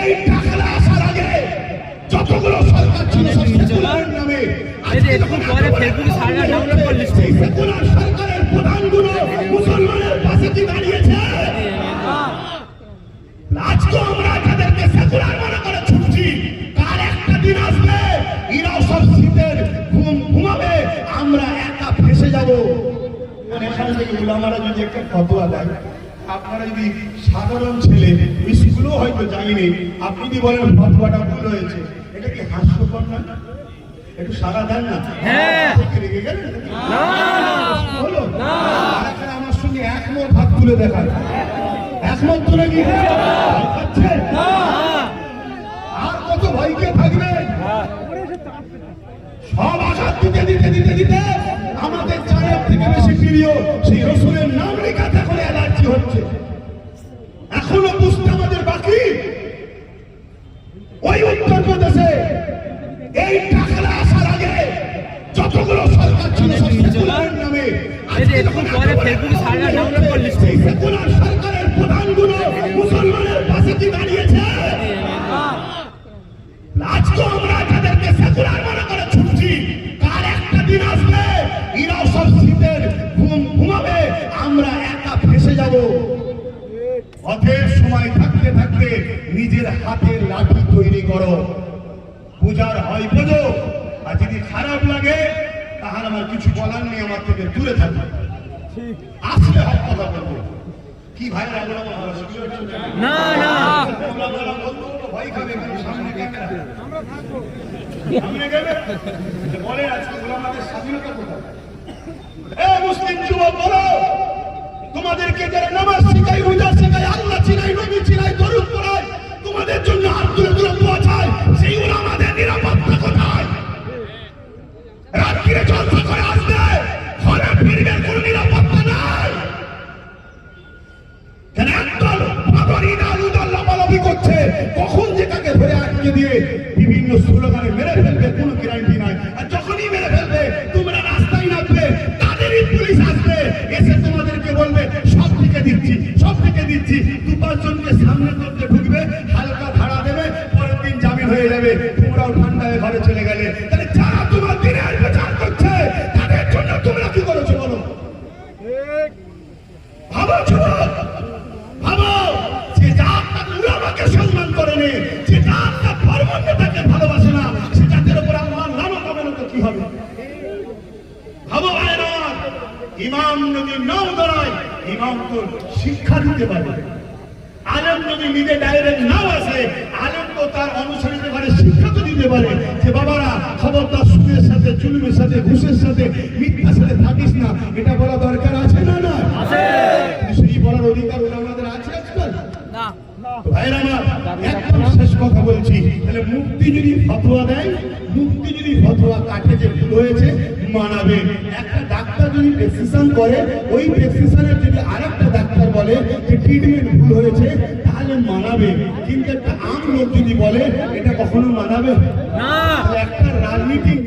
এই টাকাটা আসার আগে যতগুলো সরকার ছিল সব সেকুলারের নামে সেকুলার সরকারের প্রধানগুলো মুসলমানের পাশে কি দাঁড়িয়েছে? আজকে আমরা যাদেরকে সেকুলার মনে করে ছুটছি, কার একটা দিন আসবে এরাও সব শীতের ঘুম ঘুমাবে, আমরা একা ফেসে যাব। এখানে থেকে উলামারা যদি একটা ফতোয়া দেয়, আপনারা যদি সাধারণ ছেলে স্কুলেও হয়তো যায়নি, আপনি যদি বলেন ফতোয়াটা ভুল হয়েছে, এটা কি হাস্যকর না? একটু সারা দেন না। রেগে গেলেন? বলো আমার সঙ্গে একমত হাত তুলে দেখায়, একমত তুলে কি আর কত ভাইকে থাকবে? সব আঘাত দিতে দিতে দিতে দিতে আমাদের চায়ের থেকে বেশি প্রিয় সেই রসুলের নাম লেখাতে করে অ্যালার্জি হচ্ছে। এখনো বুঝতে আমাদের বাকি। ওই উত্তরপ্রদেশে এই টাকাটা আসার আগে যতগুলো সরকার ছিল সব সেকুলারের নামে সেকুলার সরকারের প্রধানগুলো মুসলমানের পাশে কি দাঁড়িয়েছে? আজকে আমরা যাদেরকে সেকুলার মনে করে ছুটছি, কার একটা দিন আসবে এরাও সব শীতের ঘুম ঘুমাবে, আমরা একা ফেসে যাব। পথের সময় থাকতে থাকতে নিজের হাতের লাঠি তৈরি করো, পূজার হয় বোঝো, আর যদি খারাপ লাগে তাহলে আমার কিছু বলার নেই, আমার থেকে দূরে থাকবে। আসলে হক কথা বলবো কি ভাই? না না ভয় খাবে, সামনে বলে আজকে আমাদের স্বাধীনতা কোথায়? মুসলিম যুবক বলো, তোমাদেরকে যারা নামাজ শিখাই, রোজা শিখাই, আল্লাহ চিনাই, নবী চিনাই, দরুদ পড়ায়, তোমাদের জন্য হাত তুলে তুলে দোয়া চায়, সেইগুলো আমাদের নিরাপত্তা কোথায়? রাত্রিরে জলসা করে আসবে, ঘরে ফিরবে, কোনো নিরাপত্তা নাই। কেন একদল পাগড়িনা উদল লাফালাফি করছে, কখন যে তাকে ধরে আটকে দিয়ে বিভিন্ন স্লোগানে মেরে ফেলবে, কোনো গ্যারান্টি নাই। আর যখনই মেরে ফেলবে তোমরা রাস্তায় নামবে, তাদেরই পুলিশ আসবে, এসে তোমাদেরকে বলবে সব থেকে দিচ্ছি, সব থেকে দিচ্ছি। 2-5 জনকে সামনে করতে ঢুকবে, হালকা ধারা দেবে, পরের দিন জামিন হয়ে যাবে, তোমরাও ঠান্ডায় ঘরে চলে গেলে। তাহলে যারা তোমার দিনের প্রচার করছে তাদের জন্য তোমরা কি করেছো বলো? ভাবো যুবক, ভাবো, যে জাত উলামাকে সম্মান করেনি, যে জাত ধর্মকে ভালোবাসে না, সে জাতের উপর আল্লাহর নামও পাবে না, তো কি হবে? ভাবো ভাইরা, ইমাম যদি নাও দাঁড়ায়, ইমাম তো শিক্ষা দিতে পারে। আলেম যদি নিজে ডাইরেক্ট নাও আসে, আলেম তো তার অনুসারীদের ঘরে শিক্ষা তো দিতে পারে যে বাবারা খবরদার সুদের সাথে, চুলমের সাথে, ঘুষের সাথে, মিথ্যার সাথে থাকিস না, এটা বলা দরকার আছে না? না সেই বলার অধিকার আমাদের আছে আজকাল না? ভাইরা আমার, একদম শেষ কথা বলছি, তাহলে মুফতি যদি ফতোয়া দেয়, মুফতি যদি ফতোয়া কাটে যে ভুল হয়েছে, মানাবে। একটা ডাক্তার যদি প্রেসক্রিপশন করে, ওই প্রেসক্রিপশনের যদি আরেকটা ডাক্তার বলে যে ট্রিটমেন্ট ভুল হয়েছে, তাহলে মানাবে। কিন্তু একটা আম লোক যদি বলে, এটা কখনো মানাবে না।